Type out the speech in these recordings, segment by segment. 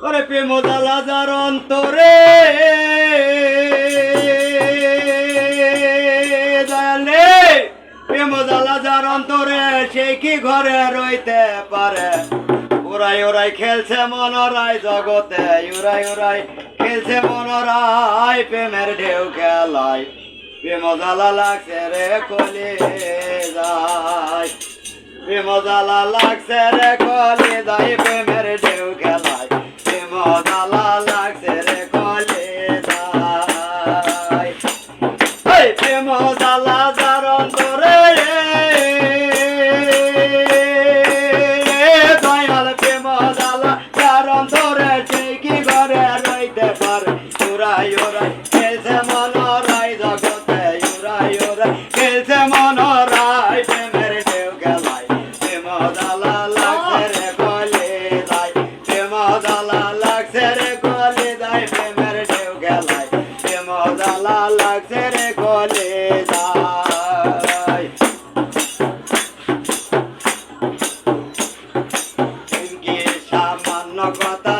ওরে প্রেম জ্বালা যার অন্তরে দয়ালে প্রেম জ্বালা যার অন্তরে সে কি ঘরে রইতে পারে ওরাই ওরাই খেলছে মনরাই জগতে ওরাই ওরাই খেলছে মনরাই প্রেমের ঢেউ খেলায় প্রেম জ্বালা লাগছে রে কলি যায় প্রেম জ্বালা লাগছে রে কলি যায় প্রেমের ঢেউ খেলায় প্রেম জ্বালা লাগছে রে কলি যায় প্রেম জ্বালা যার অন্তরে দয়াল প্রেম জ্বালা যার অন্তরে সে কি ঘরে রইতে পারে ওরাই ওরাই খেলছে মনরাই জগতে ওরাই ওরাই খেলছে মনরাই প্রেমের ঢেউ খেলায় প্রেম জ্বালা লাগছে রে কলি যায় প্রেম জ্বালা লাগছে রে কলি যায় প্রেমের ঢেউ খেলায় প্রেম জ্বালা লাগছে রে কলি যায় কি সামান্য কথা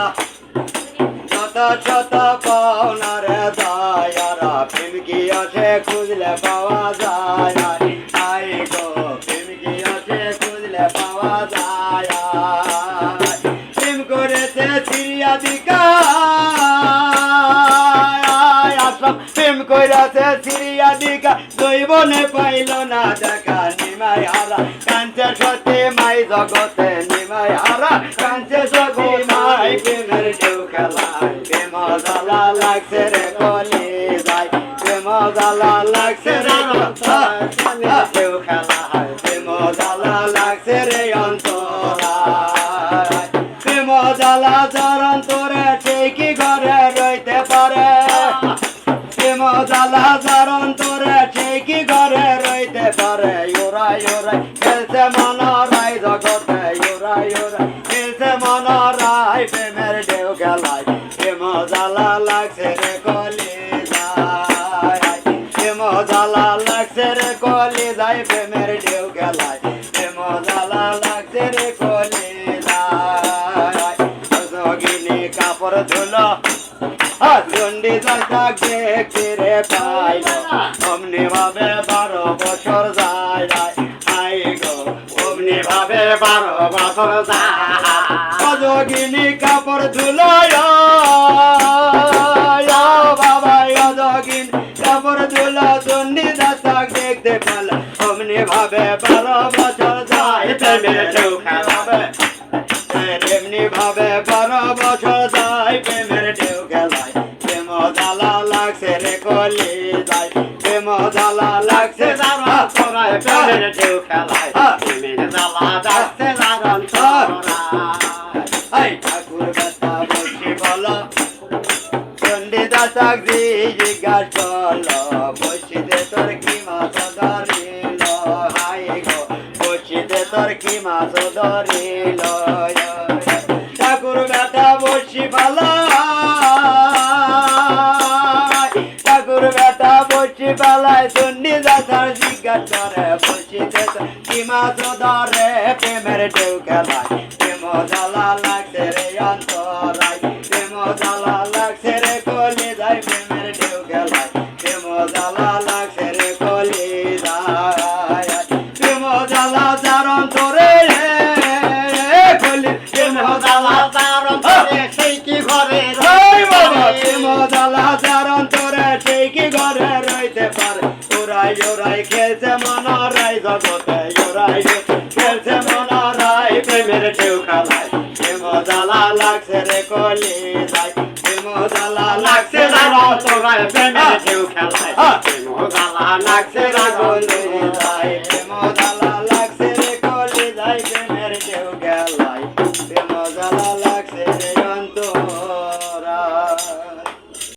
যত শত পাওনা রে দয়ারা প্রেম কি আছে খুঁজলে পাওয়া যায় আই গো প্রেম কি আছে খুঁজলে পাওয়া যায় প্রেম করেছে সিরিয়া দিকা আসলাম প্রেম করেছে সিরিয়া দিকা দৈবনে পাইল না দেখা নিমাই হারা কাঞ্চে সত্যি মাই জগতে নিমাই হারা কাঞ্চে সত্যি মাই প্রেমের ঢেউ খেলায় প্রেম জ্বালা লাগছে রে কলি যায় প্রেম জ্বালা লাগছে রে ঢেউ খেলায় প্রেম জ্বালা লাগছে রে অন্তরায় প্রেম জ্বালা যার অন্তরে সে কি ঘরে রইতে পারে প্রেম জ্বালা যার অন্তরে সে কি ঘরে রইতে পারে ওরাই ওরাই খেলছে মনরাই জগতে ওরাই ওরাই খেলছে মনরাই প্রেমের ঢেউ খেলায় প্রেম জ্বালা লাগছে রে কলি যায় প্রেম জ্বালা লাগছে রে কলি যায় প্রেমের ঢেউ খেলায় প্রেম জ্বালা লাগছে রে কলি যায় যোগিনী কাপড় ধুলো চন্ডী দশাক দেখতে রে পাইল অমনি ভাবে 12 বছর যায় আই গো অমনি ভাবে 12 বছর যায় যোগিনী কাপড় ধুলো বাবা যোগিনী কাপড় ধুলো চন্ডী দশাক দেখতে পাইল অমনি ভাবে 12 বছর যায় প্রেমের ঢেউ খেলাবে এমনি ভাবে 12 বছর যায় প্রেমের ঢেউ খেলায় প্রেম জ্বালা লাগছে রে কলি যায় প্রেম জ্বালা লাগছে প্রেমের ঢেউ খেলায় প্রেমের জ্বালা লাগছে ঠাকুর কথা বলছি বলো চন্ডী দাসাক জিজ্ঞাস করলো বসিতে তোর কি মাছ ধরিল হাই গো বসিতে তোর কি মাছ ধরিল ঠাকুর বেটা বসি ভালো ঠাকুর বেটা বসি পালায় চন্ডী দাসার জিজ্ঞাসা করে বসিতে কি মাছ ধরে প্রেমের ঢেউ খেলায় প্রেম জ্বালা লাগছে রে অন্তরায় প্রেম জ্বালা লাগছে রে কলি যায় প্রেমের ঢেউ খেলায় প্রেম জ্বালা লাগছে রে কলি যায় প্রেম জ্বালা যার অন্তরে কলি প্রেম জ্বালা যার অন্তরে সেই কি ঘরে প্রেম জ্বালা যার অন্তরে সেই কি ঘরে রইতে পারে ওরাই ওরাই খেলছে মনরাই জগতে ওরাই খেলছে মনরাই প্রেমের ঢেউ খেলায় প্রেম জ্বালা লাগছে রে কলি যায় প্রেম জ্বালা লাগছে রে অন্তরায় প্রেমের ঢেউ খেলায় প্রেম জ্বালা লাগছে রে কলি